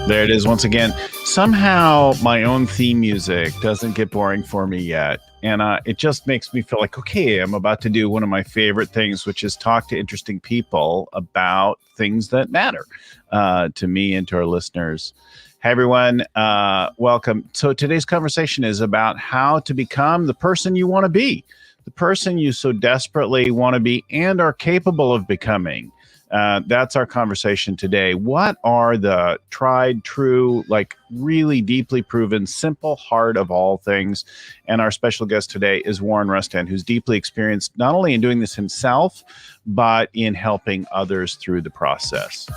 There it is once again. Somehow my own theme music doesn't get boring for me yet. And it just makes me feel like, okay, I'm about to do one of my favorite things, which is talk to interesting people about things that matter to me and to our listeners. Hey, everyone. Welcome. So today's conversation is about how to become the person you want to be, the person you so desperately want to be and are capable of becoming. That's our conversation today. What are the tried, true, like really deeply proven, simple heart of all things? And our special guest today is Warren Rustand, who's deeply experienced not only in doing this himself, but in helping others through the process.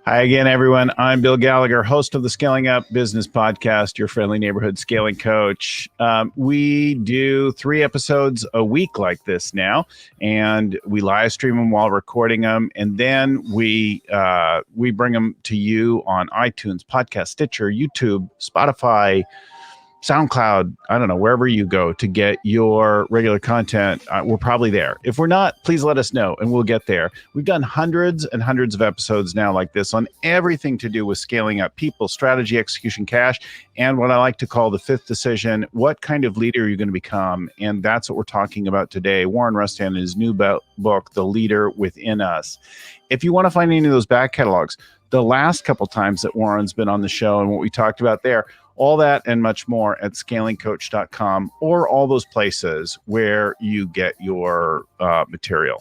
Hi again, everyone. I'm Bill Gallagher, host of the Scaling Up Business Podcast, your friendly neighborhood scaling coach. We do 3 episodes a week like this now, and we live stream them while recording them, and then we bring them to you on iTunes, Podcast, Stitcher, YouTube, Spotify, SoundCloud, I don't know, wherever you go to get your regular content. We're probably there. If we're not, please let us know and we'll get there. We've done hundreds and hundreds of episodes now like this on everything to do with scaling up people, strategy, execution, cash, and what I like to call the 5th decision. What kind of leader are you going to become? And that's what we're talking about today. Warren Rustand in his new book, The Leader Within Us. If you want to find any of those back catalogs, the last couple times that Warren's been on the show and what we talked about there, all that and much more at scalingcoach.com or all those places where you get your material.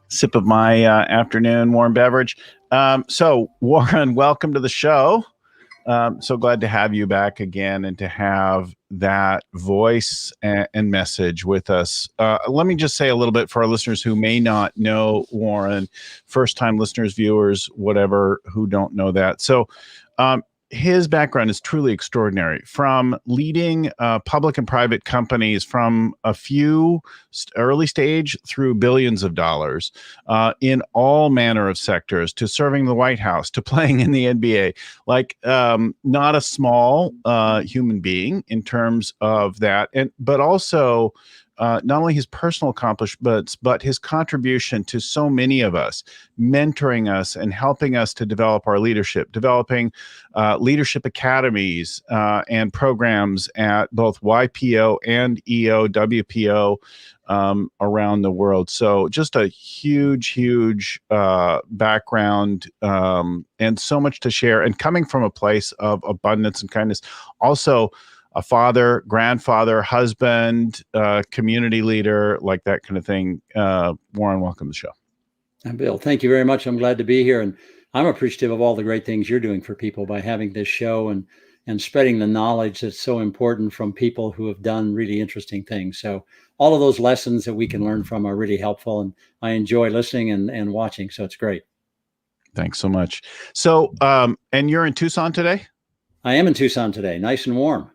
Sip of my afternoon warm beverage. So, Warren, welcome to the show. So glad to have you back again and to have that voice and message with us. Let me just say a little bit for our listeners who may not know Warren, first-time listeners, viewers, whatever, who don't know that. So his background is truly extraordinary, from leading public and private companies from a few early stage through billions of dollars in all manner of sectors, to serving the White House, to playing in the NBA, like not a small human being in terms of that, but also not only his personal accomplishments, but his contribution to so many of us, mentoring us and helping us to develop our leadership, developing leadership academies and programs at both YPO and EO, WPO around the world. So just a huge background and so much to share, and coming from a place of abundance and kindness. Also, a father, grandfather, husband, community leader, like that kind of thing. Warren, welcome to the show. Bill, thank you very much. I'm glad to be here. And I'm appreciative of all the great things you're doing for people by having this show and spreading the knowledge that's so important from people who have done really interesting things. So all of those lessons that we can learn from are really helpful. And I enjoy listening and watching. So it's great. Thanks so much. So, and you're in Tucson today? I am in Tucson today. Nice and warm.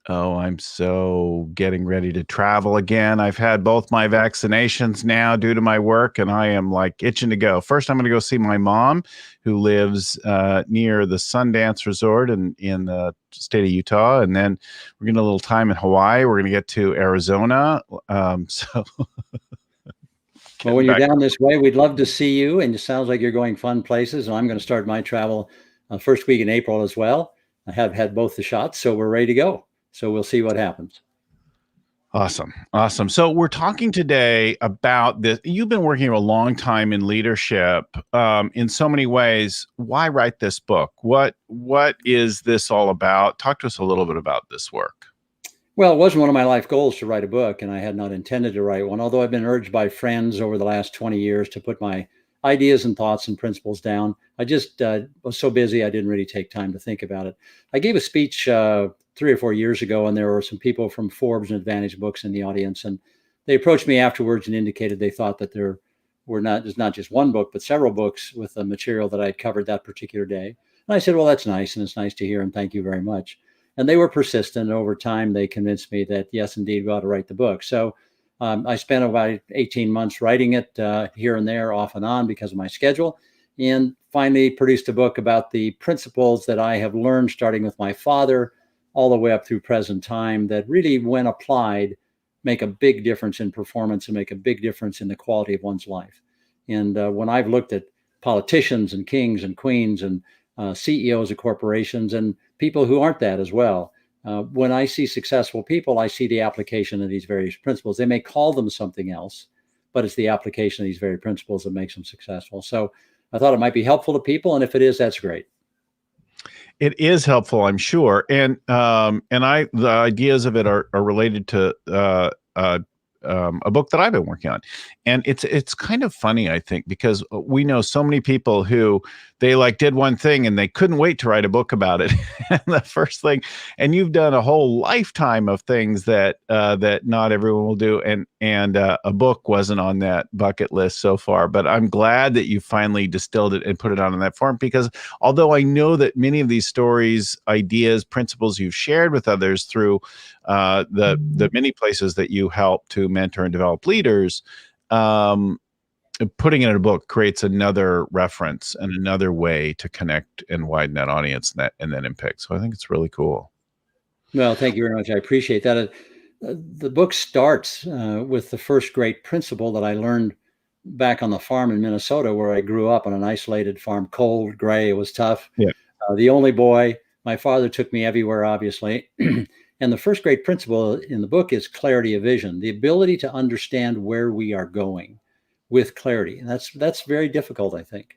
Oh, I'm so getting ready to travel again. I've had both my vaccinations now due to my work, and I am like itching to go. First, I'm going to go see my mom, who lives near the Sundance Resort in the state of Utah. And then we're going to a little time in Hawaii. We're going to get to Arizona. Well, when you're down this way, we'd love to see you. And it sounds like you're going fun places. And I'm going to start my travel first week in April as well. I have had both the shots, so we're ready to go. So we'll see what happens. Awesome. So we're talking today about this. You've been working a long time in leadership in so many ways. Why write this book? What is this all about? Talk to us a little bit about this work. Well, it wasn't one of my life goals to write a book, and I had not intended to write one, although I've been urged by friends over the last 20 years to put my ideas and thoughts and principles down. I just was so busy, I didn't really take time to think about it. I gave a speech 3 or 4 years ago, and there were some people from Forbes and Advantage Books in the audience, and they approached me afterwards and indicated they thought that there's not just one book, but several books with the material that I'd covered that particular day. And I said, well, that's nice, and it's nice to hear, and thank you very much. And they were persistent. Over time, they convinced me that, yes, indeed, we ought to write the book. So I spent about 18 months writing it here and there, off and on, because of my schedule. and finally produced a book about the principles that I have learned starting with my father all the way up through present time that really, when applied, make a big difference in performance and make a big difference in the quality of one's life. And when I've looked at politicians and kings and queens and CEOs of corporations and people who aren't that as well, when I see successful people, I see the application of these various principles. They may call them something else, but it's the application of these very principles that makes them successful. So I thought it might be helpful to people. And if it is, that's great. It is helpful, I'm sure. And the ideas of it are related to a book that I've been working on. And it's kind of funny, I think, because we know so many people who they like did one thing and they couldn't wait to write a book about it. And the first thing, and you've done a whole lifetime of things that that not everyone will do. And a book wasn't on that bucket list so far, but I'm glad that you finally distilled it and put it on in that form, because although I know that many of these stories, ideas, principles you've shared with others through the many places that you help to mentor and develop leaders, putting it in a book creates another reference and another way to connect and widen that audience and that impact. So I think it's really cool. Well, thank you very much. I appreciate that. The book starts with the first great principle that I learned back on the farm in Minnesota, where I grew up on an isolated farm, cold, gray. It was tough. Yeah. The only boy. My father took me everywhere, obviously. And the first great principle in the book is clarity of vision, the ability to understand where we are going with clarity. And that's very difficult, I think.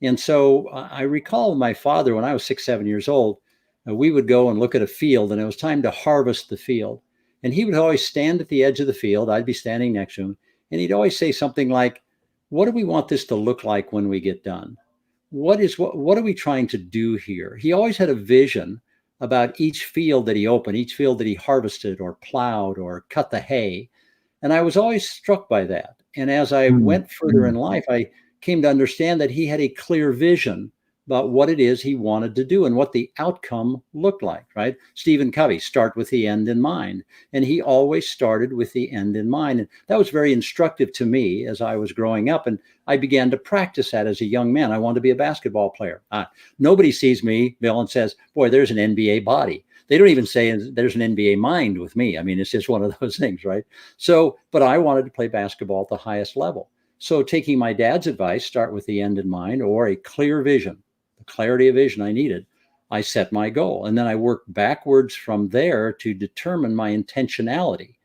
And so I recall my father, when I was 6, 7 years old, we would go and look at a field, and it was time to harvest the field. And he would always stand at the edge of the field. I'd be standing next to him. And he'd always say something like, "What do we want this to look like when we get done? What are we trying to do here?" He always had a vision about each field that he opened, each field that he harvested or plowed or cut the hay. And I was always struck by that. And as I went further in life, I came to understand that he had a clear vision about what it is he wanted to do and what the outcome looked like, right? Stephen Covey, start with the end in mind. And he always started with the end in mind. And that was very instructive to me as I was growing up. And I began to practice that as a young man. I wanted to be a basketball player. Nobody sees me, Bill, and says, "Boy, there's an NBA body." They don't even say there's an NBA mind with me. I mean, it's just one of those things, right? So, but I wanted to play basketball at the highest level. So taking my dad's advice, start with the end in mind or a clear vision, the clarity of vision I needed, I set my goal. And then I worked backwards from there to determine my intentionality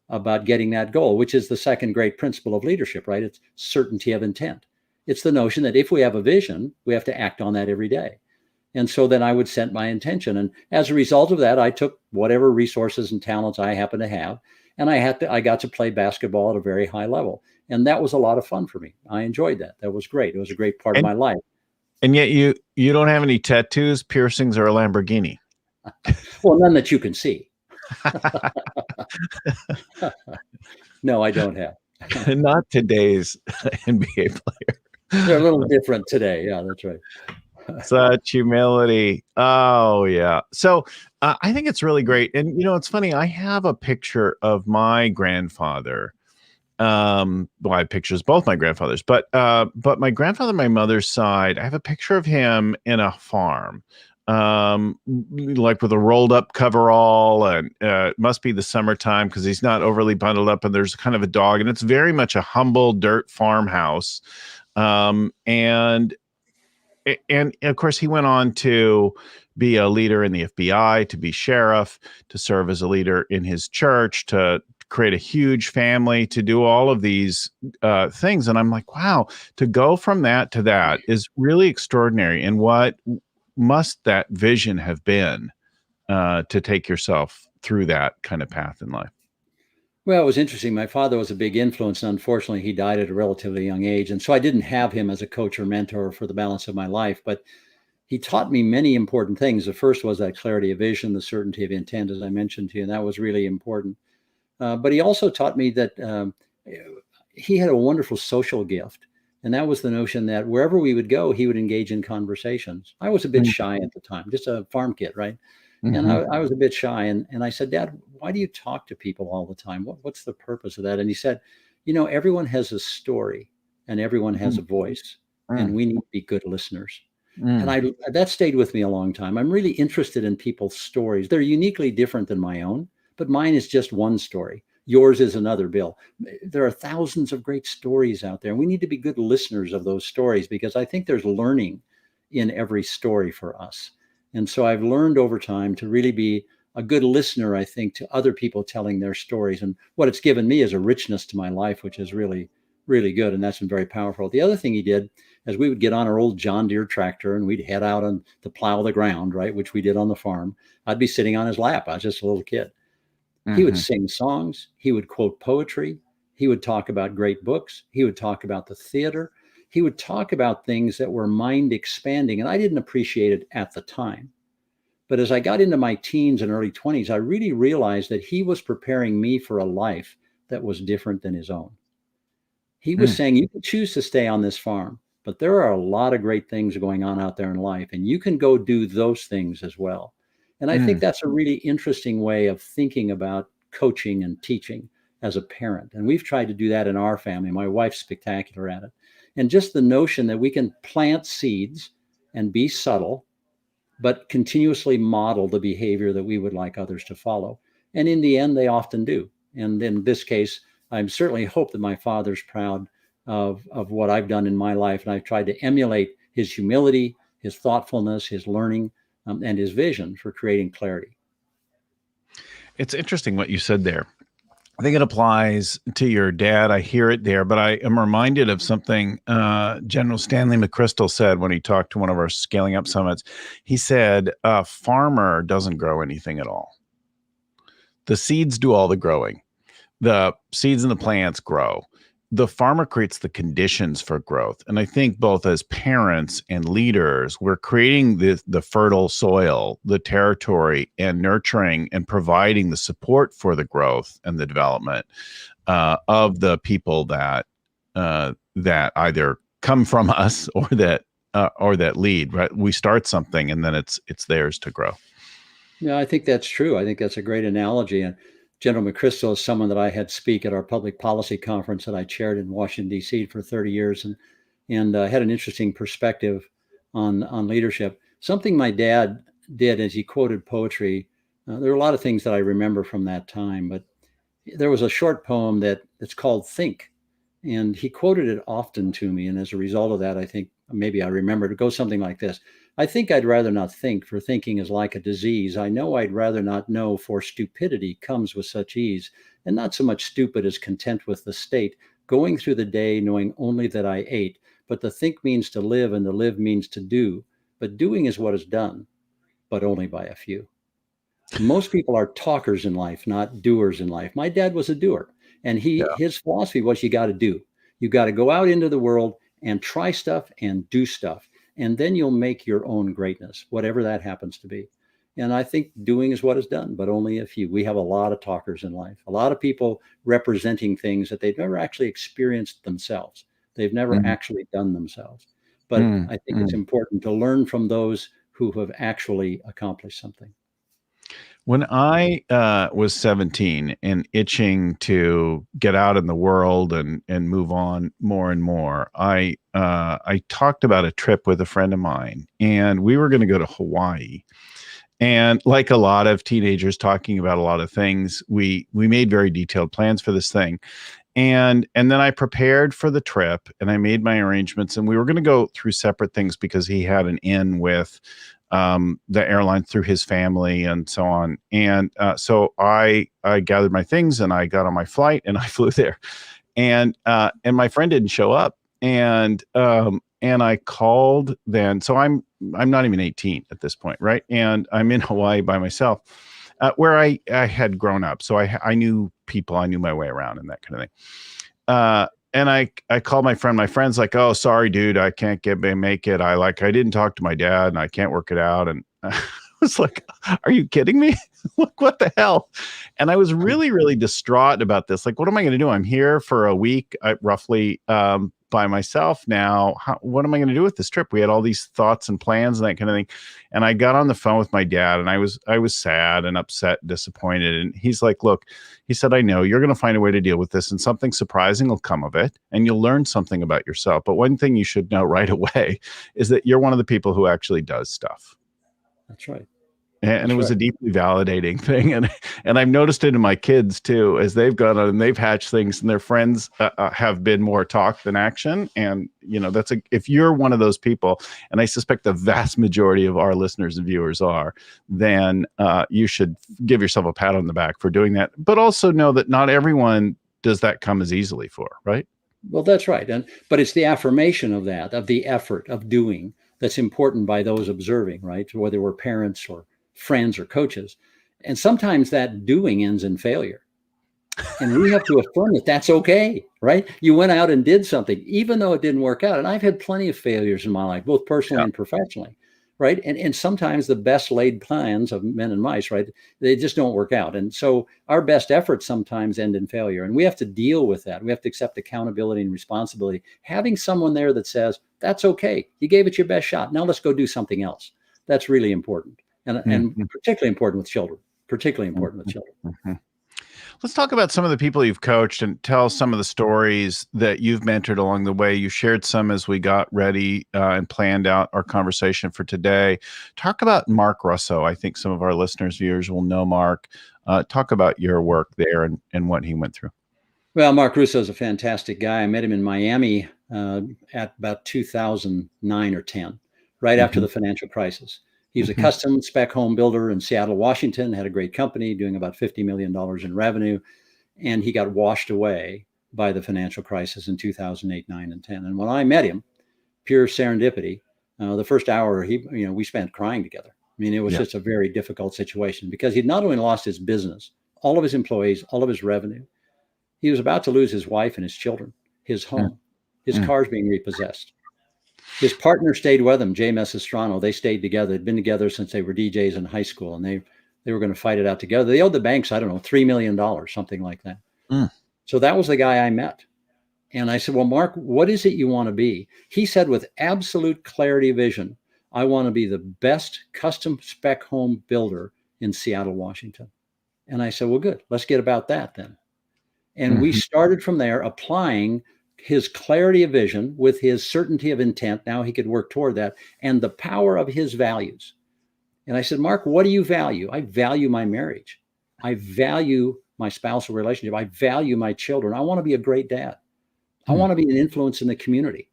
about getting that goal, which is the second great principle of leadership, right? It's certainty of intent. It's the notion that if we have a vision, we have to act on that every day. And so then I would set my intention. And as a result of that, I took whatever resources and talents I happen to have, and I got to play basketball at a very high level. And that was a lot of fun for me. I enjoyed that. That was great. It was a great part of my life. And yet you don't have any tattoos, piercings, or a Lamborghini. Well, none that you can see. No, I don't have. Not today's NBA player. They're a little different today. Yeah, that's right. Such humility. Oh, yeah. So I think it's really great. And, it's funny. I have a picture of my grandfather. Well, I have pictures of both my grandfathers, but my grandfather, my mother's side, I have a picture of him in a farm, like with a rolled up coverall, and it must be the summertime because he's not overly bundled up, and there's kind of a dog, and it's very much a humble dirt farmhouse. And of course he went on to be a leader in the FBI, to be sheriff, to serve as a leader in his church, to create a huge family, to do all of these things. And I'm like, wow, to go from that to that is really extraordinary. And what must that vision have been to take yourself through that kind of path in life? Well, it was interesting. My father was a big influence, and unfortunately, he died at a relatively young age. And so I didn't have him as a coach or mentor for the balance of my life, but he taught me many important things. The first was that clarity of vision, the certainty of intent, as I mentioned to you, and that was really important. But he also taught me that he had a wonderful social gift. And that was the notion that wherever we would go, he would engage in conversations. I was a bit shy at the time, just a farm kid, right? And I was a bit shy. And I said, "Dad, why do you talk to people all the time? What's the purpose of that?" And he said, "Everyone has a story and everyone has a voice. and we need to be good listeners. Mm. And that stayed with me a long time. I'm really interested in people's stories. They're uniquely different than my own, but mine is just one story. Yours is another, Bill. There are thousands of great stories out there. We need to be good listeners of those stories, because I think there's learning in every story for us. And so I've learned over time to really be a good listener, I think, to other people telling their stories. And what it's given me is a richness to my life, which is really, really good. And that's been very powerful. The other thing he did is we would get on our old John Deere tractor and we'd head out on to plow the ground, right, which we did on the farm. I'd be sitting on his lap. I was just a little kid. He would sing songs. He would quote poetry. He would talk about great books. He would talk about the theater. He would talk about things that were mind expanding. And I didn't appreciate it at the time. But as I got into my teens and early 20s, I really realized that he was preparing me for a life that was different than his own. He was saying, you can choose to stay on this farm, but there are a lot of great things going on out there in life, and you can go do those things as well. And I think that's a really interesting way of thinking about coaching and teaching as a parent. And we've tried to do that in our family. My wife's spectacular at it. And just the notion that we can plant seeds and be subtle, but continuously model the behavior that we would like others to follow. And in the end, they often do. And in this case, I certainly hope that my father's proud of what I've done in my life. And I've tried to emulate his humility, his thoughtfulness, his learning, and his vision for creating clarity. It's interesting what you said there. I think it applies to your dad. I hear it there, but I am reminded of something General Stanley McChrystal said when he talked to one of our Scaling Up summits. He said, a farmer doesn't grow anything at all. The seeds do all the growing. The seeds and the plants grow. The farmer creates the conditions for growth. And I think both as parents and leaders, we're creating the fertile soil, the territory, and nurturing and providing the support for the growth and the development of the people that either come from us or that lead. Right? We start something and then it's theirs to grow. Yeah, I think that's true. I think that's a great analogy. And General McChrystal is someone that I had speak at our public policy conference that I chaired in Washington, D.C. for 30 years, and had an interesting perspective on leadership. Something my dad did as he quoted poetry, there are a lot of things that I remember from that time, but there was a short poem that's called Think, and he quoted it often to me. And as a result of that, I think maybe I remember it. It goes something like this. I think I'd rather not think, for thinking is like a disease. I know I'd rather not know, for stupidity comes with such ease. And not so much stupid as content with the state, going through the day knowing only that I ate. But to think means to live, and to live means to do. But doing is what is done, but only by a few. Most people are talkers in life, not doers in life. My dad was a doer, and his philosophy was, you got to do. You got to go out into the world and try stuff and do stuff. And then you'll make your own greatness, whatever that happens to be. And I think doing is what is done, but only a few. We have a lot of talkers in life, a lot of people representing things that they've never actually experienced themselves. They've never actually done themselves. But I think it's important to learn from those who have actually accomplished something. When I was 17 and itching to get out in the world and move on more and more, I talked about a trip with a friend of mine, and we were going to go to Hawaii. And like a lot of teenagers talking about a lot of things, we made very detailed plans for this thing. And then I prepared for the trip and I made my arrangements, and we were going to go through separate things because he had an in with the airline through his family and so on. And so I gathered my things and I got on my flight and I flew there, and my friend didn't show up. And I called then. So I'm not even 18 at this point. Right. And I'm in Hawaii by myself, where I had grown up. So I knew people, I knew my way around and that kind of thing. And I called my friend. My friend's like, "Oh, sorry, dude, I can't make it. I didn't talk to my dad and I can't work it out." And I was like, "Are you kidding me? Like, what the hell?" And I was really, really distraught about this. Like, what am I going to do? I'm here for a week, roughly. by myself now. What am I going to do with this trip? We had all these thoughts and plans and that kind of thing. And I got on the phone with my dad, and I was sad and upset, disappointed. And he's like, look, he said, I know you're going to find a way to deal with this, and something surprising will come of it, and you'll learn something about yourself. But one thing you should know right away is that you're one of the people who actually does stuff. That's right. And it was a deeply validating thing. And I've noticed it in my kids too, as they've gone on and they've hatched things, and their friends have been more talk than action. And, if you're one of those people, and I suspect the vast majority of our listeners and viewers are, then you should give yourself a pat on the back for doing that. But also know that not everyone does that come as easily for, right? Well, that's right. But it's the affirmation of that, of the effort of doing, that's important by those observing, right? Whether we're parents or friends or coaches. And sometimes that doing ends in failure. And we have to affirm that that's okay, right? You went out and did something, even though it didn't work out. And I've had plenty of failures in my life, both personally and professionally, right? And sometimes the best laid plans of men and mice, right? They just don't work out. And so our best efforts sometimes end in failure. And we have to deal with that. We have to accept accountability and responsibility. Having someone there that says, that's okay. You gave it your best shot. Now let's go do something else. That's really important. And particularly important with children, Let's talk about some of the people you've coached and tell some of the stories that you've mentored along the way. You shared some as we got ready and planned out our conversation for today. Talk about Mark Russo. I think some of our listeners, viewers will know Mark. Talk about your work there and what he went through. Well, Mark Russo is a fantastic guy. I met him in Miami at about 2009 or 10, right after the financial crisis. He was a custom spec home builder in Seattle, Washington, had a great company doing about $50 million in revenue. And he got washed away by the financial crisis in 2008, 9, and 10. And when I met him, pure serendipity, the first hour, we spent crying together. I mean, it was just a very difficult situation because he'd not only lost his business, all of his employees, all of his revenue. He was about to lose his wife and his children, his home, his cars being repossessed. His partner stayed with him, Jay Messistrano. They stayed together. They'd been together since they were DJs in high school, and they were going to fight it out together. They owed the banks, I don't know, $3 million, something like that. So that was the guy I met. And I said, well, Mark, what is it you want to be? He said with absolute clarity of vision, I want to be the best custom spec home builder in Seattle, Washington. And I said, well, good. Let's get about that then. And we started from there applying his clarity of vision with his certainty of intent. Now he could work toward that and the power of his values. And I said, Mark, what do you value? I value my marriage. I value my spousal relationship. I value my children. I want to be a great dad. I want to be an influence in the community.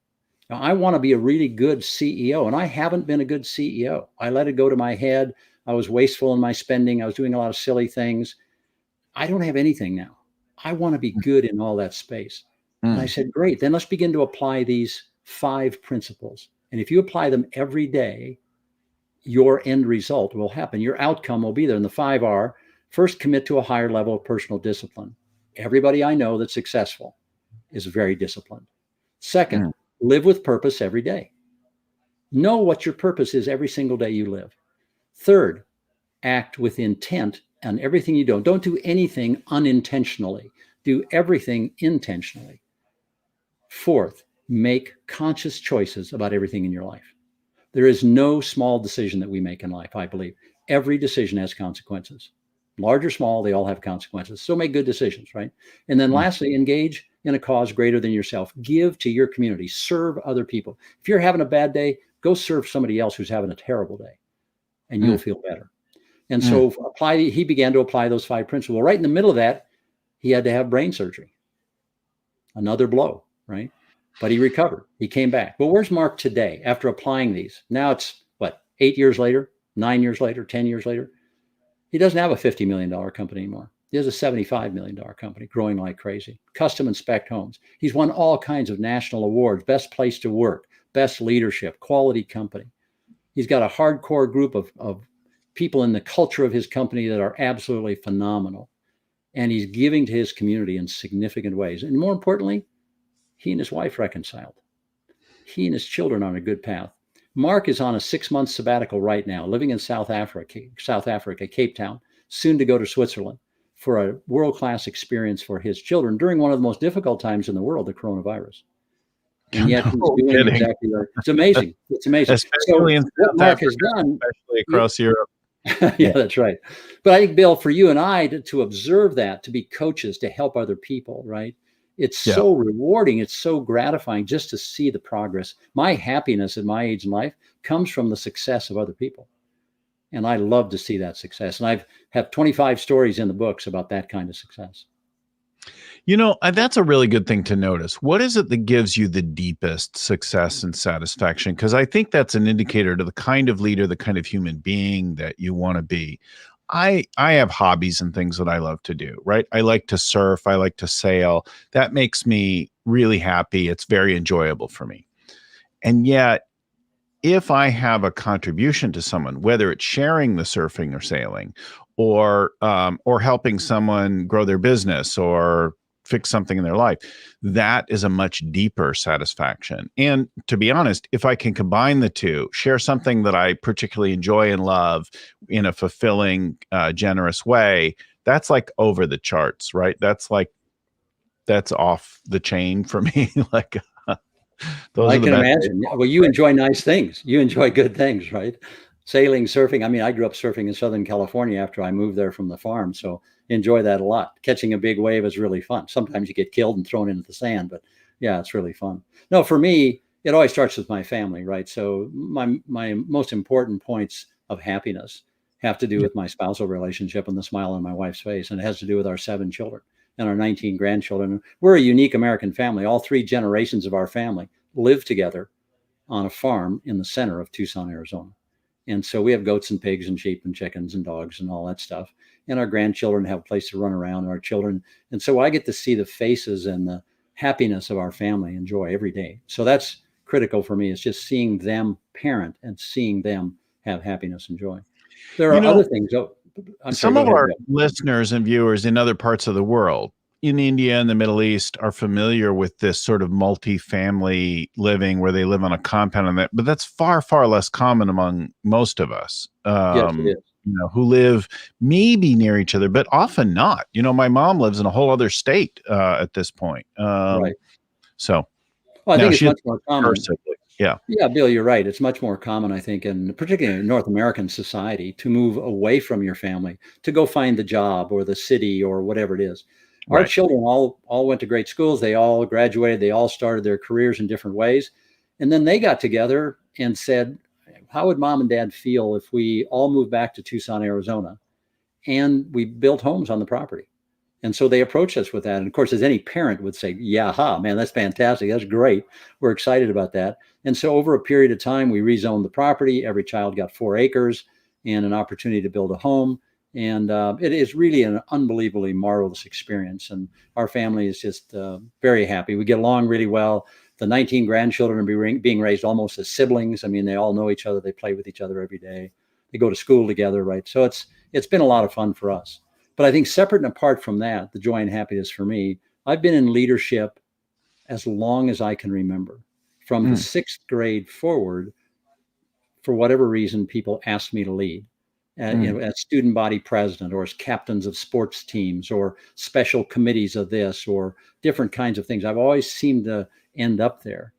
Now, I want to be a really good CEO. And I haven't been a good CEO. I let it go to my head. I was wasteful in my spending. I was doing a lot of silly things. I don't have anything now. I want to be good in all that space. And I said, great, then let's begin to apply these 5 principles. And if you apply them every day, your end result will happen. Your outcome will be there. And the 5 are, first, commit to a higher level of personal discipline. Everybody I know that's successful is very disciplined. Second, live with purpose every day. Know what your purpose is every single day you live. Third, act with intent on everything you do. Don't do anything unintentionally. Do everything intentionally. Fourth, make conscious choices about everything in your life. There is no small decision that we make in life, I believe. Every decision has consequences. Large or small, they all have consequences. So make good decisions, right? And then lastly, engage in a cause greater than yourself. Give to your community. Serve other people. If you're having a bad day, go serve somebody else who's having a terrible day, and you'll feel better. And so he began to apply those 5 principles. Right in the middle of that, he had to have brain surgery. Another blow, right? But he recovered. He came back. But where's Mark today after applying these? Now it's 8 years later, 9 years later, 10 years later. He doesn't have a $50 million company anymore. He has a $75 million company growing like crazy. Custom and spec homes. He's won all kinds of national awards, best place to work, best leadership, quality company. He's got a hardcore group of people in the culture of his company that are absolutely phenomenal. And he's giving to his community in significant ways. And more importantly, he and his wife reconciled. He and his children are on a good path. Mark is on a 6-month sabbatical right now, living in South Africa, Cape Town, soon to go to Switzerland for a world-class experience for his children during one of the most difficult times in the world, the coronavirus. And yet he's No doing kidding. exactly right. It's amazing. It's amazing. So Especially in what South Mark has Africa, done, especially across Europe. yeah, that's right. But I think, Bill, for you and I to observe that, to be coaches, to help other people, right? It's Yeah. so rewarding. It's so gratifying just to see the progress. My happiness at my age in life comes from the success of other people. And I love to see that success. And I've have 25 stories in the books about that kind of success. That's a really good thing to notice. What is it that gives you the deepest success and satisfaction? Because I think that's an indicator to the kind of leader, the kind of human being that you want to be. I have hobbies and things that I love to do, right? I like to surf, I like to sail. That makes me really happy. It's very enjoyable for me. And yet, if I have a contribution to someone, whether it's sharing the surfing or sailing, or helping someone grow their business or fix something in their life, that is a much deeper satisfaction. And to be honest, if I can combine the two, share something that I particularly enjoy and love in a fulfilling, generous way, that's like over the charts, right? That's off the chain for me. Like those I are the can best. imagine. Well, you enjoy nice things. You enjoy good things, right? Sailing, surfing. I mean, I grew up surfing in Southern California after I moved there from the farm. So enjoy that a lot. Catching a big wave is really fun. Sometimes you get killed and thrown into the sand, but yeah, it's really fun. No, for me, it always starts with my family, right? So my most important points of happiness have to do with my spousal relationship and the smile on my wife's face. And it has to do with our 7 children and our 19 grandchildren. We're a unique American family. All 3 generations of our family live together on a farm in the center of Tucson, Arizona. And so we have goats and pigs and sheep and chickens and dogs and all that stuff. And our grandchildren have a place to run around, and our children. And so I get to see the faces and the happiness of our family and joy every day. So that's critical for me. It's just seeing them parent and seeing them have happiness and joy. There are other things. Oh, I'm sorry, Some go of ahead, our Bill. listeners and viewers in other parts of the world, in India and the Middle East, are familiar with this sort of multi-family living where they live on a compound, and but that's far, far less common among most of us. Yes, it is. Who live maybe near each other, but often not. My mom lives in a whole other state at this point. Right. So Well, I now think it's she's much more common. personally, yeah. Yeah, Bill, you're right. It's much more common, I think, and particularly in North American society, to move away from your family to go find the job or the city or whatever it is. Our Right. children all went to great schools. They all graduated. They all started their careers in different ways. And then they got together and said, how would mom and dad feel if we all moved back to Tucson, Arizona, and we built homes on the property? And so they approached us with that. And of course, as any parent would say, yeah, man, that's fantastic. That's great. We're excited about that. And so over a period of time, we rezoned the property. Every child got 4 acres and an opportunity to build a home. And it is really an unbelievably marvelous experience. And our family is just very happy. We get along really well. The 19 grandchildren are being raised almost as siblings. I mean, they all know each other. They play with each other every day. They go to school together, right? So it's been a lot of fun for us. But I think separate and apart from that, the joy and happiness for me, I've been in leadership as long as I can remember. From the 6th grade forward, for whatever reason, people asked me to lead. As student body president, or as captains of sports teams, or special committees of this, or different kinds of things. I've always seemed to end up there.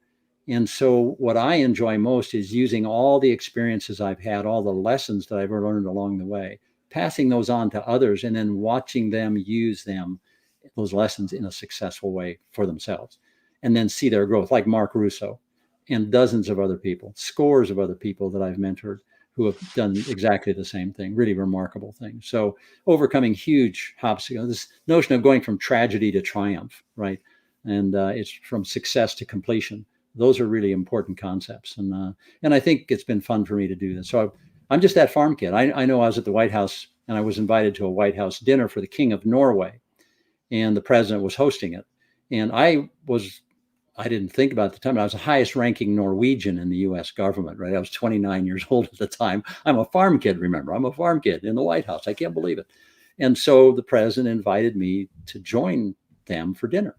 And so what I enjoy most is using all the experiences I've had, all the lessons that I've learned along the way, passing those on to others, and then watching them use those lessons in a successful way for themselves, and then see their growth, like Mark Russo and dozens of other people, scores of other people that I've mentored who have done exactly the same thing, really remarkable things. So overcoming huge obstacles, this notion of going from tragedy to triumph, right? And it's from success to completion. Those are really important concepts. And I think it's been fun for me to do this. So I'm just that farm kid. I know I was at the White House, and I was invited to a White House dinner for the King of Norway, and the president was hosting it. And I didn't think about it at the time, but I was the highest ranking Norwegian in the US government, right? I was 29 years old at the time. I'm a farm kid, remember? I'm a farm kid in the White House. I can't believe it. And so the president invited me to join them for dinner.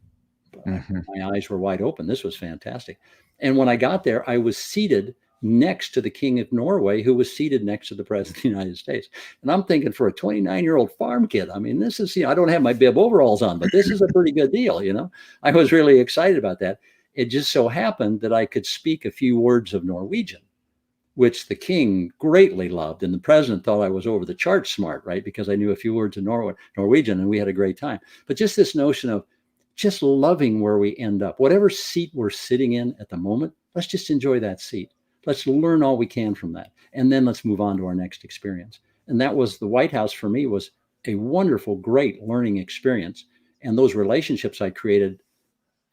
My eyes were wide open. This was fantastic. And when I got there, I was seated next to the King of Norway, who was seated next to the President of the United States. And I'm thinking, for a 29-year-old farm kid, I mean, this is, I don't have my bib overalls on, but this is a pretty good deal, I was really excited about that. It just so happened that I could speak a few words of Norwegian, which the king greatly loved. And the president thought I was over the chart smart, right? Because I knew a few words of Norwegian, and we had a great time. But just this notion of just loving where we end up, whatever seat we're sitting in at the moment, let's just enjoy that seat. Let's learn all we can from that. And then let's move on to our next experience. And that was the White House for me, was a wonderful, great learning experience. And those relationships I created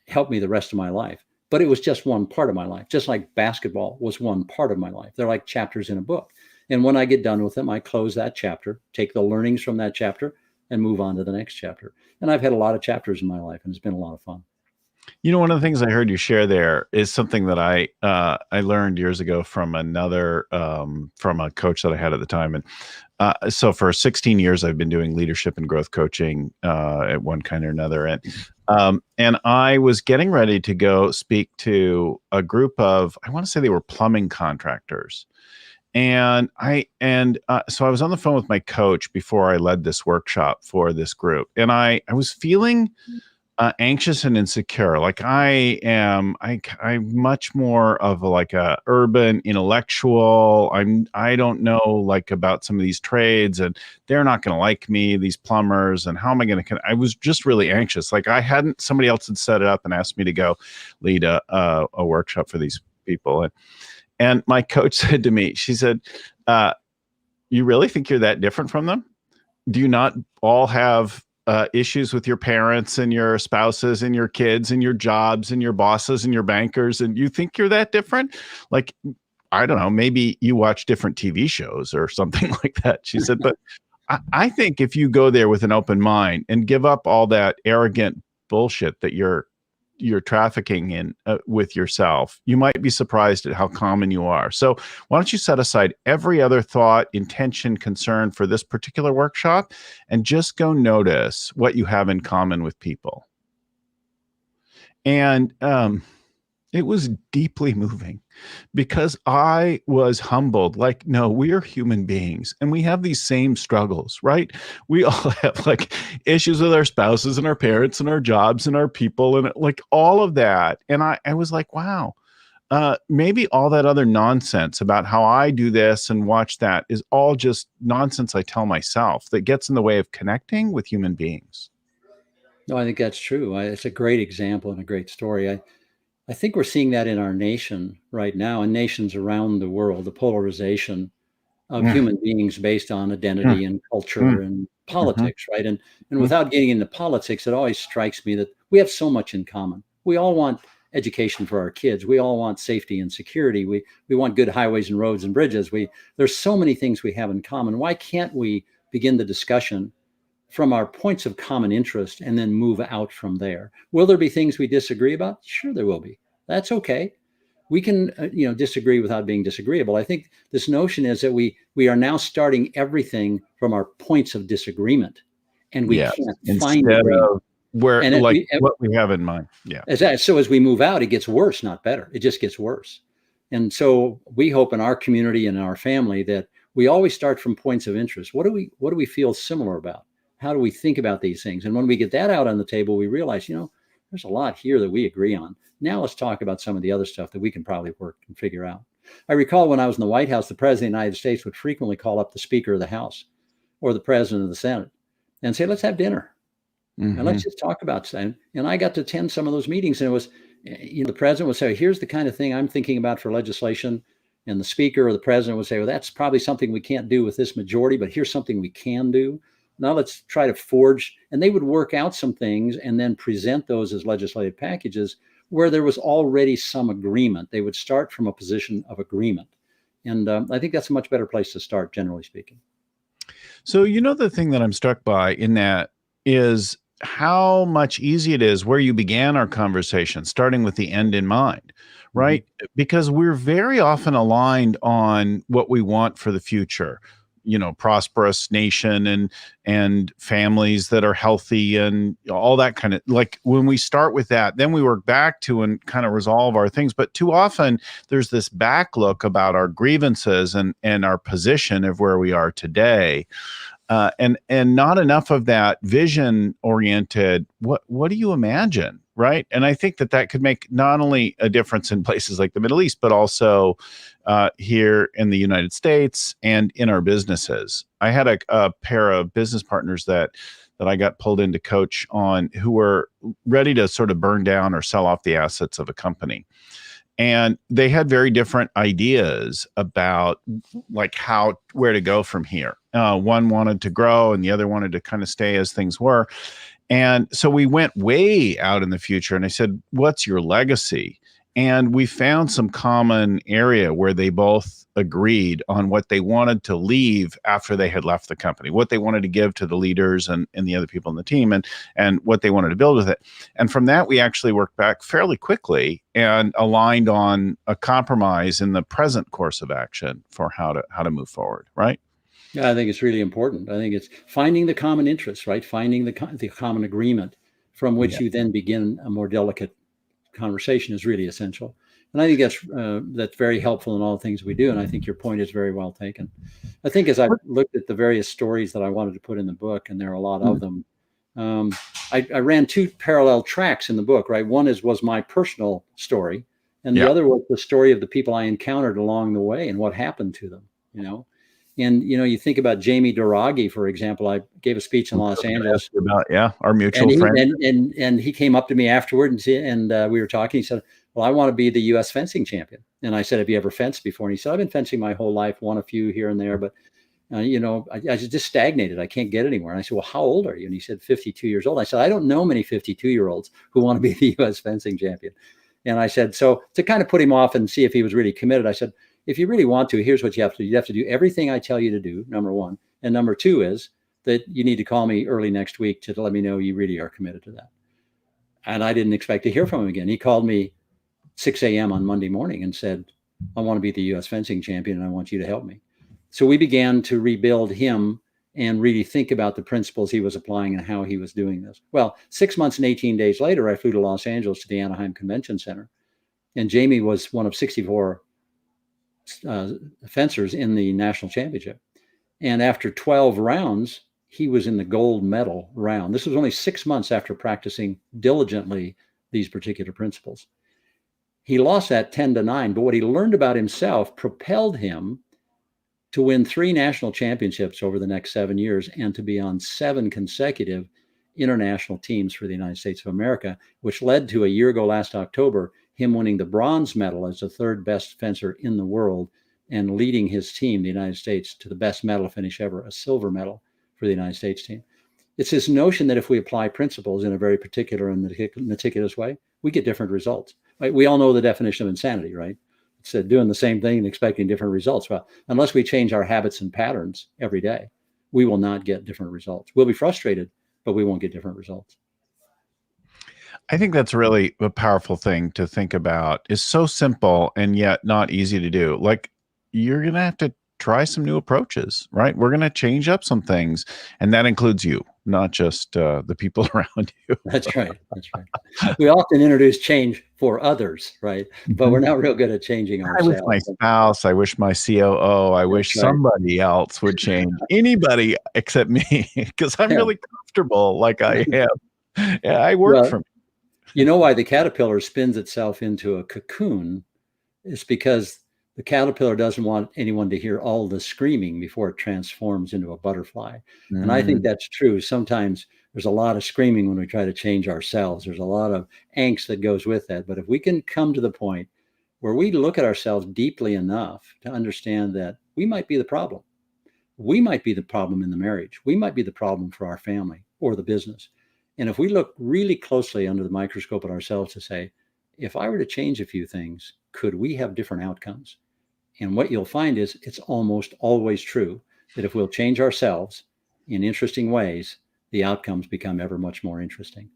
helped me the rest of my life. But it was just one part of my life, just like basketball was one part of my life. They're like chapters in a book. And when I get done with them, I close that chapter, take the learnings from that chapter, and move on to the next chapter. And I've had a lot of chapters in my life, and it's been a lot of fun. You know, one of the things I heard you share there is something that I learned years ago from another from a coach that I had at the time. And so for 16 years, I've been doing leadership and growth coaching at one kind or another. And I was getting ready to go speak to a group of, I want to say they were plumbing contractors. And so I was on the phone with my coach before I led this workshop for this group. And I was feeling anxious and insecure. Like I'm much more of a urban intellectual. I don't know like about some of these trades, and they're not going to like me, these plumbers, and how am I going to, I was just really anxious. Like somebody else had set it up and asked me to go lead a workshop for these people. And my coach said to me, she said, you really think you're that different from them? Do you not all have issues with your parents and your spouses and your kids and your jobs and your bosses and your bankers, and you think you're that different? Like, I don't know, maybe you watch different TV shows or something like that. She said, but I think if you go there with an open mind and give up all that arrogant bullshit that you're trafficking in with yourself, you might be surprised at how common you are. So why don't you set aside every other thought, intention, concern for this particular workshop, and just go notice what you have in common with people. And it was deeply moving because I was humbled. Like, no, we are human beings and we have these same struggles, right? We all have like issues with our spouses and our parents and our jobs and our people and like all of that. And I was like, wow, maybe all that other nonsense about how I do this and watch that is all just nonsense I tell myself that gets in the way of connecting with human beings. No, I think that's true. It's a great example and a great story. I think we're seeing that in our nation right now, and nations around the world, the polarization of human beings based on identity and culture and politics, right? And without getting into politics, it always strikes me that we have so much in common. We all want education for our kids. We all want safety and security. We want good highways and roads and bridges. There's so many things we have in common. Why can't we begin the discussion from our points of common interest and then move out from there? Will there be things we disagree about? Sure, there will be. That's okay. We can, disagree without being disagreeable. I think this notion is that we are now starting everything from our points of disagreement, and we can't find agreement. What we have in mind. Yeah. So as we move out, it gets worse, not better. It just gets worse. And so we hope in our community and our family that we always start from points of interest. What do we feel similar about? How do we think about these things? And when we get that out on the table, we realize, there's a lot here that we agree on. Now let's talk about some of the other stuff that we can probably work and figure out. I recall when I was in the White House, the president of the United States would frequently call up the Speaker of the House or the president of the Senate and say, let's have dinner. And let's just talk about something. And I got to attend some of those meetings, and it was, the president would say, here's the kind of thing I'm thinking about for legislation. And the speaker or the president would say, well, that's probably something we can't do with this majority, but here's something we can do. Now let's try to forge. And they would work out some things and then present those as legislative packages where there was already some agreement. They would start from a position of agreement. And I think that's a much better place to start, generally speaking. So, the thing that I'm struck by in that is how much easier it is where you began our conversation, starting with the end in mind, right? Because we're very often aligned on what we want for the future. Prosperous nation and families that are healthy and all that kind of, like when we start with that, then we work back to and kind of resolve our things. But too often there's this back look about our grievances and our position of where we are today. And not enough of that vision oriented. What do you imagine right? And I think that could make not only a difference in places like the Middle East, but also here in the United States and in our businesses. I had a pair of business partners that I got pulled in to coach on, who were ready to sort of burn down or sell off the assets of a company. And they had very different ideas about like where to go from here. One wanted to grow and the other wanted to kind of stay as things were. And so we went way out in the future, and I said, what's your legacy? And we found some common area where they both agreed on what they wanted to leave after they had left the company, what they wanted to give to the leaders and the other people in the team, and what they wanted to build with it. And from that, we actually worked back fairly quickly and aligned on a compromise in the present course of action for how to move forward, right? Yeah, I think it's really important. I think it's finding the common interests, right? Finding the common agreement from which you then begin a more delicate conversation is really essential. And I think that's very helpful in all the things we do. And I think your point is very well taken. I think as I looked at the various stories that I wanted to put in the book, and there are a lot of them, I ran two parallel tracks in the book, right? One was my personal story, and the other was the story of the people I encountered along the way and what happened to them, you know? And, you know, you think about Jamie Doragi, for example. I gave a speech in Los Angeles. Our mutual friend. And he came up to me afterward and we were talking. He said, well, I want to be the U.S. fencing champion. And I said, have you ever fenced before? And he said, I've been fencing my whole life, won a few here and there, but, you know, I just stagnated. I can't get anywhere. And I said, well, how old are you? And he said, 52 years old. I said, I don't know many 52-year-olds who want to be the U.S. fencing champion. And I said, so to kind of put him off and see if he was really committed, I said, if you really want to, here's what you have to do. You have to do everything I tell you to do, number one. And number two is that you need to call me early next week to let me know you really are committed to that. And I didn't expect to hear from him again. He called me 6 a.m. on Monday morning and said, I want to be the U.S. fencing champion and I want you to help me. So we began to rebuild him and really think about the principles he was applying and how he was doing this. Well, 6 months and 18 days later, I flew to Los Angeles to the Anaheim Convention Center. And Jamie was one of 64 fencers in the national championship. And after 12 rounds, he was in the gold medal round. This was only 6 months after practicing diligently these particular principles. He lost that 10-9, but what he learned about himself propelled him to win 3 national championships over the next 7 years and to be on 7 consecutive international teams for the United States of America, which led to a year ago last October, him winning the bronze medal as the 3rd best fencer in the world and leading his team, the United States, to the best medal finish ever, a silver medal for the United States team. It's this notion that if we apply principles in a very particular and meticulous way, we get different results. Right? We all know the definition of insanity, right? It's doing the same thing and expecting different results. Well, unless we change our habits and patterns every day, we will not get different results. We'll be frustrated, but we won't get different results. I think that's really a powerful thing to think about. It's so simple and yet not easy to do. Like, you're going to have to try some new approaches, right? We're going to change up some things, and that includes you, not just the people around you. That's right. That's right. We often introduce change for others, right? But we're not real good at changing ourselves. I wish my spouse, I wish my COO, I wish somebody else would change. Anybody except me, because I'm really comfortable like I am. Yeah, I work for me. You know why the caterpillar spins itself into a cocoon? It's because the caterpillar doesn't want anyone to hear all the screaming before it transforms into a butterfly. And I think that's true. Sometimes there's a lot of screaming when we try to change ourselves. There's a lot of angst that goes with that. But if we can come to the point where we look at ourselves deeply enough to understand that we might be the problem. We might be the problem in the marriage. We might be the problem for our family or the business. And if we look really closely under the microscope at ourselves to say, if I were to change a few things, could we have different outcomes? And what you'll find is it's almost always true that if we'll change ourselves in interesting ways, the outcomes become ever much more interesting.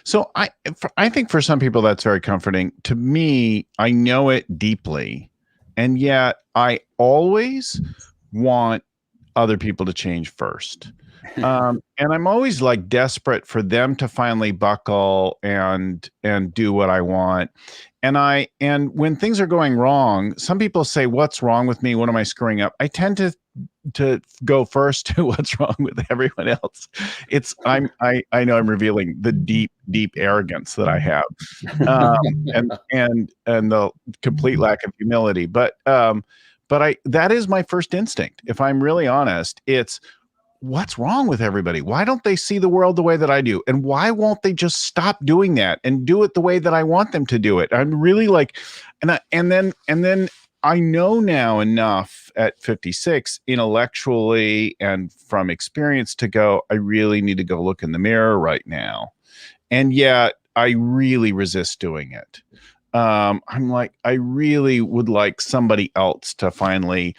So I think for some people that's very comforting. To me, I know it deeply, and yet I always want other people to change first. And I'm always like desperate for them to finally buckle and do what I want. And when things are going wrong, some people say, what's wrong with me? What am I screwing up? I tend to go first to what's wrong with everyone else. I know I'm revealing the deep deep arrogance that I have, and the complete lack of humility. But that is my first instinct. If I'm really honest, it's what's wrong with everybody? Why don't they see the world the way that I do? And why won't they just stop doing that and do it the way that I want them to do it? I'm really like, and then I know now enough at 56 intellectually and from experience to go, I really need to go look in the mirror right now. And yet I really resist doing it. I'm like, I really would like somebody else to finally,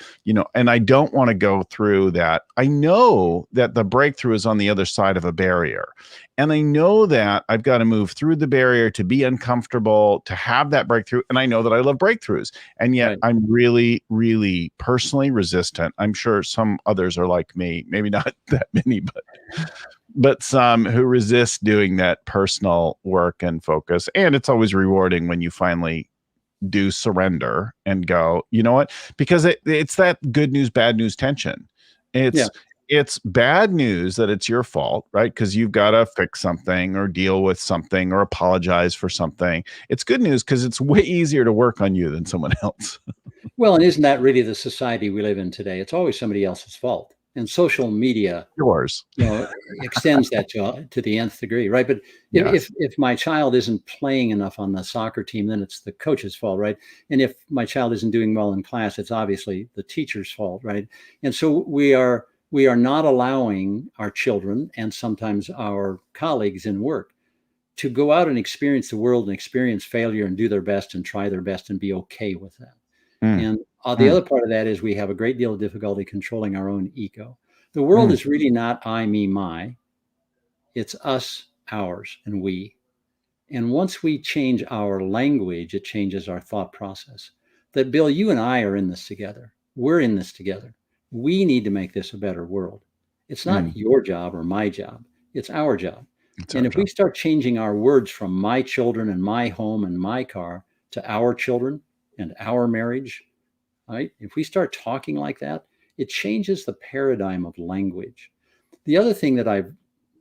and I don't want to go through that. I know that the breakthrough is on the other side of a barrier. And I know that I've got to move through the barrier to be uncomfortable, to have that breakthrough. And I know that I love breakthroughs. And yet I'm really, really personally resistant. I'm sure some others are like me, maybe not that many, but some who resist doing that personal work and focus. And it's always rewarding when you finally do surrender and go, you know what? Because it's that good news, bad news tension. It's bad news that it's your fault, right? Because you've got to fix something or deal with something or apologize for something. It's good news because it's way easier to work on you than someone else. Well, and isn't that really the society we live in today? It's always somebody else's fault. And social media, yours, extends that to the nth degree, right? But if my child isn't playing enough on the soccer team, then it's the coach's fault, right? And if my child isn't doing well in class, it's obviously the teacher's fault, right? And so we are not allowing our children and sometimes our colleagues in work to go out and experience the world and experience failure and do their best and try their best and be okay with that. And the other part of that is we have a great deal of difficulty controlling our own ego. The world is really not I, me, my. It's us, ours, and we. And once we change our language, it changes our thought process. That, Bill, you and I are in this together. We're in this together. We need to make this a better world. It's not your job or my job. It's our job. And if we start changing our words from my children and my home and my car to our children and our marriage, right? If we start talking like that, it changes the paradigm of language. The other thing that I've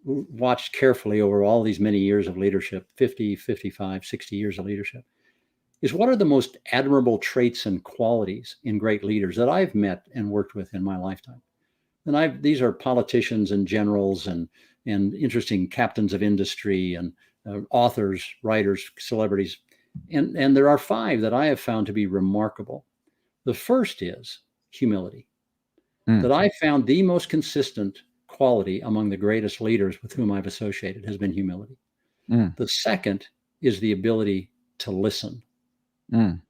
watched carefully over all these many years of leadership, 50, 55, 60 years of leadership, is what are the most admirable traits and qualities in great leaders that I've met and worked with in my lifetime. And these are politicians and generals and interesting captains of industry and authors, writers, celebrities. And there are 5 that I have found to be remarkable. The first is humility. That I found the most consistent quality among the greatest leaders with whom I've associated has been humility. The second is the ability to listen, to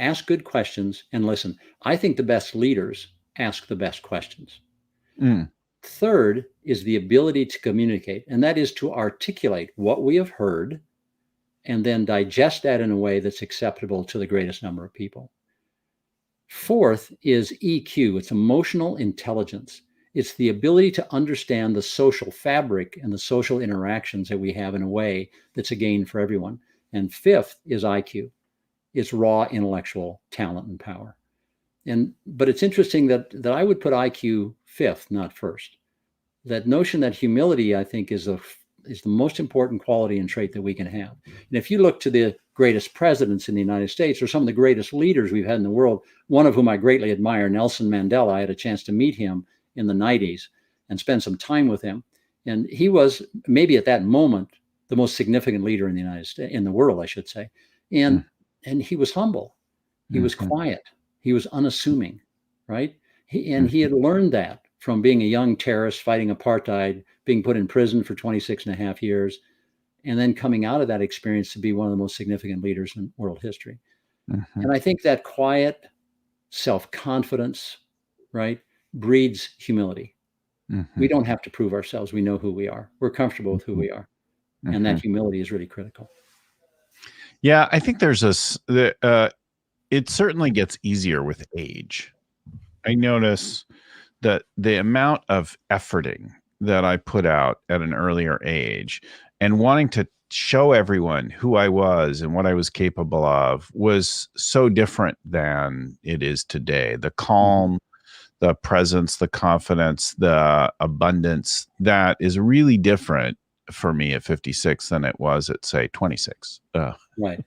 ask good questions and listen. I think the best leaders ask the best questions. Third is the ability to communicate, and that is to articulate what we have heard and then digest that in a way that's acceptable to the greatest number of people. Fourth is EQ. It's emotional intelligence. It's the ability to understand the social fabric and the social interactions that we have in a way that's a gain for everyone. And fifth is IQ. It's raw intellectual talent and power. But it's interesting that I would put IQ fifth, not first. That notion that humility, I think, is the most important quality and trait that we can have. And if you look to the greatest presidents in the United States or some of the greatest leaders we've had in the world, one of whom I greatly admire, Nelson Mandela, I had a chance to meet him in the 90s and spend some time with him. And he was maybe at that moment the most significant leader in the United States, in the world, I should say. And he was humble. He was quiet. He was unassuming, right? He had learned that from being a young terrorist fighting apartheid, being put in prison for 26 and a half years, and then coming out of that experience to be one of the most significant leaders in world history. And I think that quiet self-confidence, right, breeds humility. We don't have to prove ourselves. We know who we are. We're comfortable with who we are. And that humility is really critical. Yeah, I think there's it certainly gets easier with age. I notice that the amount of efforting that I put out at an earlier age and wanting to show everyone who I was and what I was capable of was so different than it is today. The calm, the presence, the confidence, the abundance, that is really different for me at 56 than it was at, say, 26. Right.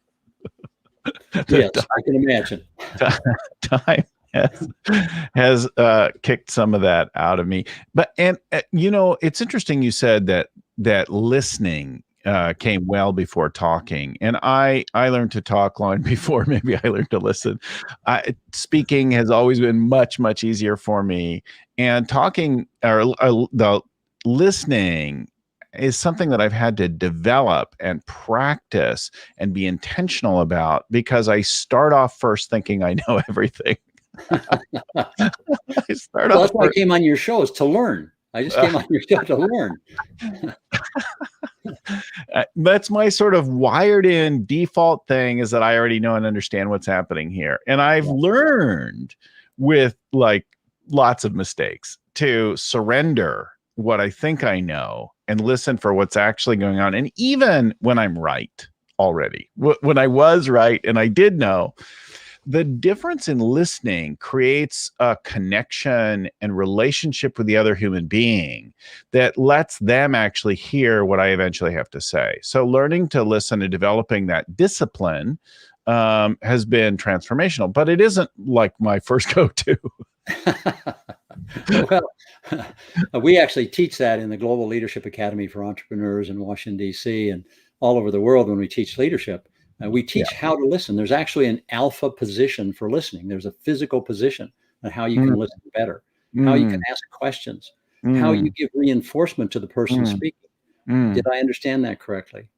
The Yes, I can imagine. time has kicked some of that out of me. But it's interesting you said that listening came well before talking, and I learned to talk long before maybe I learned to listen. Speaking has always been much easier for me, and talking or the listening is something that I've had to develop and practice and be intentional about, because I start off first thinking I know everything. I start Well, off that's why I came on your show, is to learn. I just came on your show to learn. That's my sort of wired in default thing, is that I already know and understand what's happening here. And I've learned, with like lots of mistakes, to surrender what I think I know and listen for what's actually going on. And even when I'm right already, when I was right and I did know, the difference in listening creates a connection and relationship with the other human being that lets them actually hear what I eventually have to say. So learning to listen and developing that discipline has been transformational, but it isn't like my first go-to. Well, we actually teach that in the Global Leadership Academy for Entrepreneurs in Washington, D.C. and all over the world. When we teach leadership, we teach how to listen. There's actually an alpha position for listening. There's a physical position on how you can listen better, how you can ask questions, how you give reinforcement to the person speaking. Did I understand that correctly?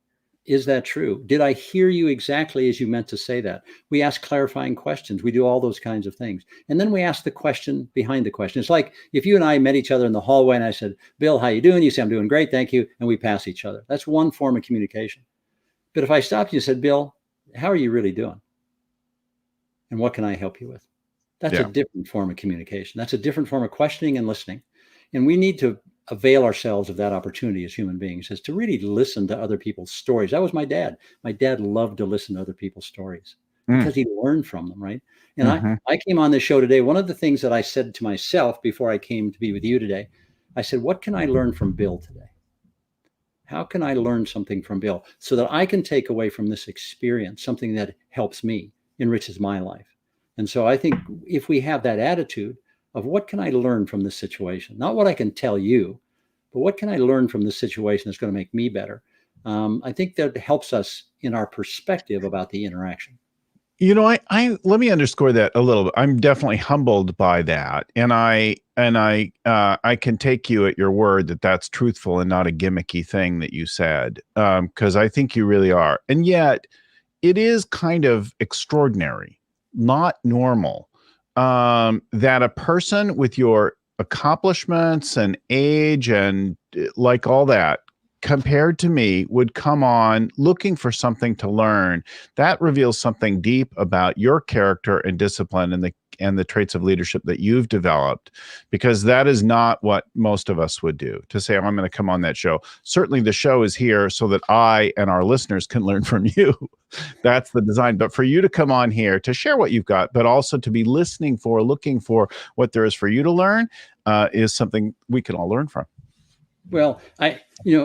Is that true? Did I hear you exactly as you meant to say that? We ask clarifying questions. We do all those kinds of things. And then we ask the question behind the question. It's like if you and I met each other in the hallway and I said, Bill, how you doing? You say, I'm doing great, thank you. And we pass each other. That's one form of communication. But if I stopped you and said, Bill, how are you really doing? And what can I help you with? That's a different form of communication. That's a different form of questioning and listening. And we need to avail ourselves of that opportunity as human beings, is to really listen to other people's stories. That was my dad. My dad loved to listen to other people's stories because he learned from them, right? And I came on this show today. One of the things that I said to myself before I came to be with you today, I said, what can I learn from Bill today? How can I learn something from Bill so that I can take away from this experience something that helps me, enriches my life? And so I think if we have that attitude of what can I learn from this situation, not what I can tell you, but what can I learn from this situation that's going to make me better? I think that helps us in our perspective about the interaction. I let me underscore that a little bit. I'm definitely humbled by that, and I can take you at your word that that's truthful and not a gimmicky thing that you said, because I think you really are. And yet, it is kind of extraordinary, not normal, that a person with your accomplishments and age and like all that, compared to me, would come on looking for something to learn. That reveals something deep about your character and discipline and the traits of leadership that you've developed, because that is not what most of us would do, to say, oh, I'm going to come on that show. Certainly the show is here so that I and our listeners can learn from you. That's the design. But for you to come on here to share what you've got, but also to be looking for what there is for you to learn, is something we can all learn from. Well, I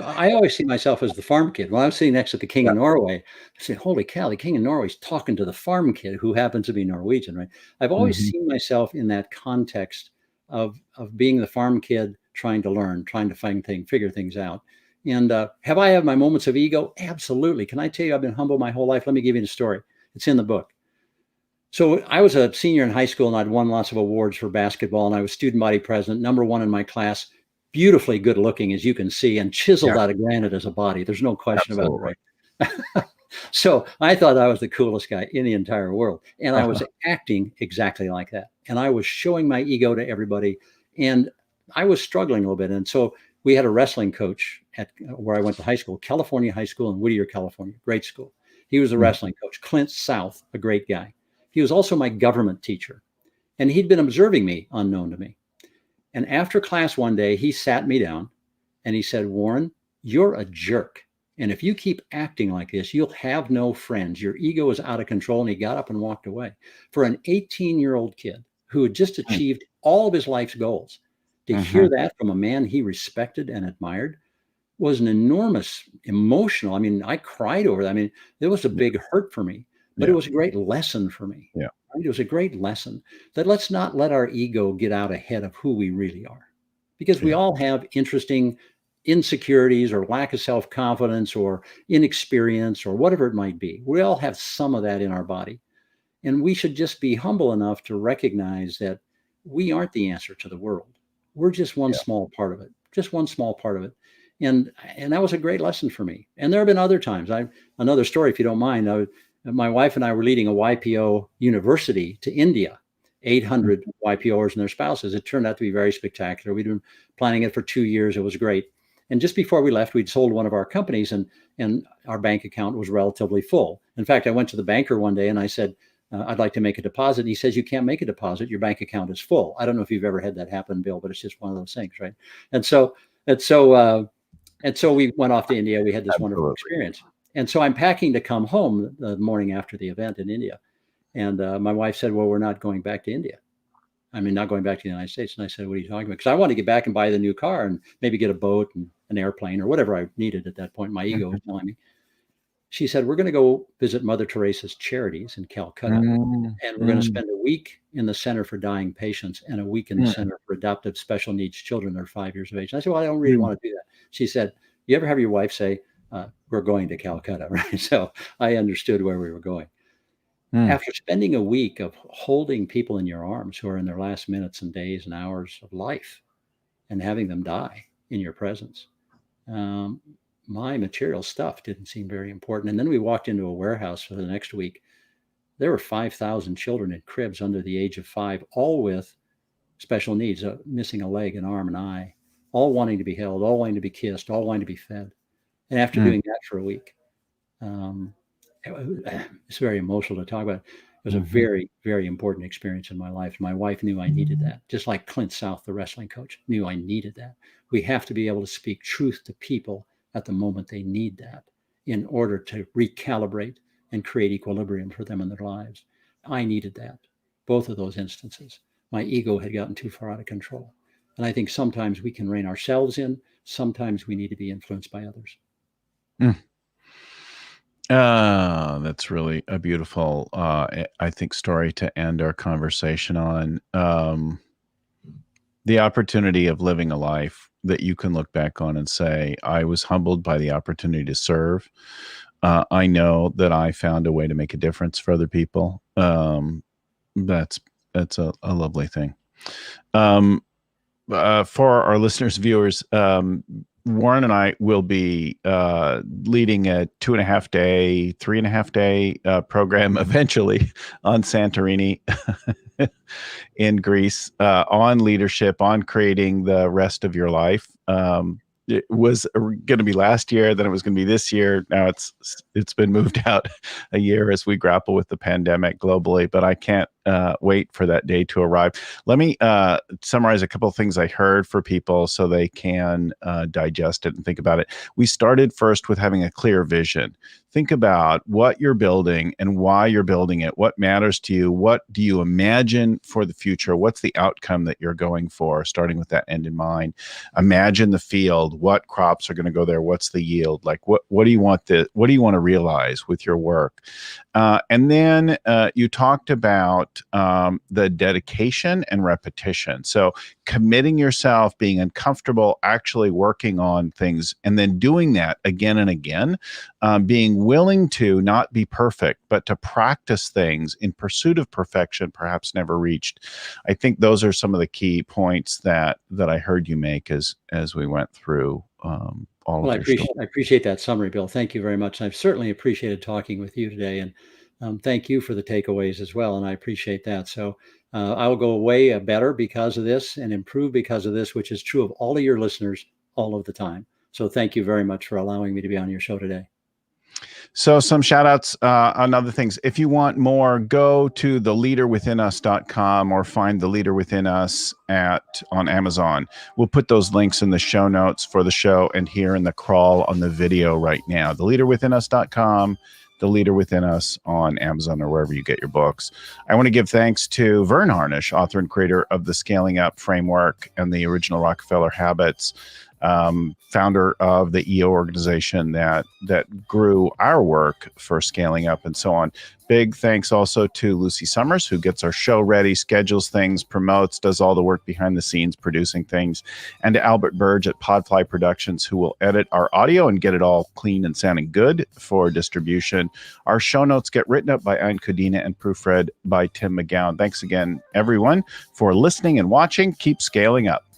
always see myself as the farm kid. When I'm sitting next to the king of Norway, I say, holy cow, the king of Norway's talking to the farm kid who happens to be Norwegian, right? I've always seen myself in that context of being the farm kid, trying to learn, trying to figure things out. And have I had my moments of ego? Absolutely. Can I tell you, I've been humble my whole life? Let me give you the story. It's in the book. So I was a senior in high school and I'd won lots of awards for basketball, and I was student body president, #1 in my class. Beautifully good looking, as you can see, and chiseled out of granite as a body. There's no question about it, right? So I thought I was the coolest guy in the entire world. And I was acting exactly like that. And I was showing my ego to everybody. And I was struggling a little bit. And so we had a wrestling coach at where I went to high school, California High School in Whittier, California. Great school. He was a wrestling coach, Clint South, a great guy. He was also my government teacher. And he'd been observing me unknown to me. And after class one day, he sat me down and he said, Warren, you're a jerk. And if you keep acting like this, you'll have no friends. Your ego is out of control. And he got up and walked away. For an 18-year-old kid who had just achieved all of his life's goals, to hear that from a man he respected and admired was an enormous emotional. I mean, I cried over that. I mean, it was a big hurt for me, but it was a great lesson for me. Yeah. Right? It was a great lesson that let's not let our ego get out ahead of who we really are, because we all have interesting insecurities or lack of self-confidence or inexperience or whatever it might be. We all have some of that in our body. And we should just be humble enough to recognize that we aren't the answer to the world. We're just one small part of it, just one small part of it. And that was a great lesson for me. And there have been other times. Another story, if you don't mind. My wife and I were leading a YPO university to India, 800 YPOers and their spouses. It turned out to be very spectacular. We'd been planning it for 2 years. It was great. And just before we left, we'd sold one of our companies and our bank account was relatively full. In fact, I went to the banker one day and I said, I'd like to make a deposit. And he says, you can't make a deposit. Your bank account is full. I don't know if you've ever had that happen, Bill, but it's just one of those things, right? And so we went off to India. We had this wonderful experience. And so I'm packing to come home the morning after the event in India. And my wife said, well, we're not going back to India. I mean, not going back to the United States. And I said, what are you talking about? Because I wanted to get back and buy the new car and maybe get a boat and an airplane or whatever I needed at that point. My ego was telling me. She said, we're going to go visit Mother Teresa's charities in Calcutta. And we're going to spend a week in the Center for Dying Patients and a week in the Center for Adoptive Special Needs Children that are 5 years of age. And I said, well, I don't really want to do that. She said, you ever have your wife say, we're going to Calcutta, right? So I understood where we were going. After spending a week of holding people in your arms who are in their last minutes and days and hours of life and having them die in your presence, my material stuff didn't seem very important. And then we walked into a warehouse for the next week. There were 5,000 children in cribs under the age of 5, all with special needs, missing a leg, an arm, an eye, all wanting to be held, all wanting to be kissed, all wanting to be fed. And after doing that for a week, it's very emotional to talk about. It was a very, very important experience in my life. My wife knew I needed that, just like Clint South, the wrestling coach, knew I needed that. We have to be able to speak truth to people at the moment they need that in order to recalibrate and create equilibrium for them in their lives. I needed that, both of those instances. My ego had gotten too far out of control. And I think sometimes we can rein ourselves in. Sometimes we need to be influenced by others. That's really a beautiful, I think, story to end our conversation on. The opportunity of living a life that you can look back on and say, I was humbled by the opportunity to serve. I know that I found a way to make a difference for other people. That's a lovely thing. For our listeners, viewers, Warren and I will be leading a 2.5 day, 3.5 day program eventually on Santorini in Greece, on leadership, on creating the rest of your life. It was going to be last year, then it was going to be this year. Now it's been moved out a year as we grapple with the pandemic globally, but I can't wait for that day to arrive. Let me summarize a couple of things I heard for people so they can digest it and think about it. We started first with having a clear vision. Think about what you're building and why you're building it. What matters to you? What do you imagine for the future? What's the outcome that you're going for, starting with that end in mind? Imagine the field. What crops are going to go there? What's the yield? Like what do you want to realize with your work? And then you talked about the dedication and repetition. So committing yourself, being uncomfortable, actually working on things, and then doing that again and again, being willing to not be perfect, but to practice things in pursuit of perfection, perhaps never reached. I think those are some of the key points that I heard you make as we went through all of your story. I appreciate that summary, Bill. Thank you very much. I've certainly appreciated talking with you today, and thank you for the takeaways as well. And I appreciate that. So I will go away better because of this and improve because of this, which is true of all of your listeners all of the time. So thank you very much for allowing me to be on your show today. So some shout outs on other things. If you want more, go to theleaderwithinus.com or find The Leader Within Us on Amazon. We'll put those links in the show notes for the show and here in the crawl on the video right now. Theleaderwithinus.com, The Leader Within Us on Amazon or wherever you get your books. I want to give thanks to Vern Harnish, author and creator of the Scaling Up Framework and the original Rockefeller Habits. founder of the EO organization that grew our work for scaling up and so on. Big thanks also to Lucy Summers, who gets our show ready, schedules things, promotes, does all the work behind the scenes, producing things, and to Albert Burge at Podfly Productions, who will edit our audio and get it all clean and sounding good for distribution. Our show notes get written up by Ann Codina and proofread by Tim McGowan. Thanks again, everyone, for listening and watching. Keep scaling up.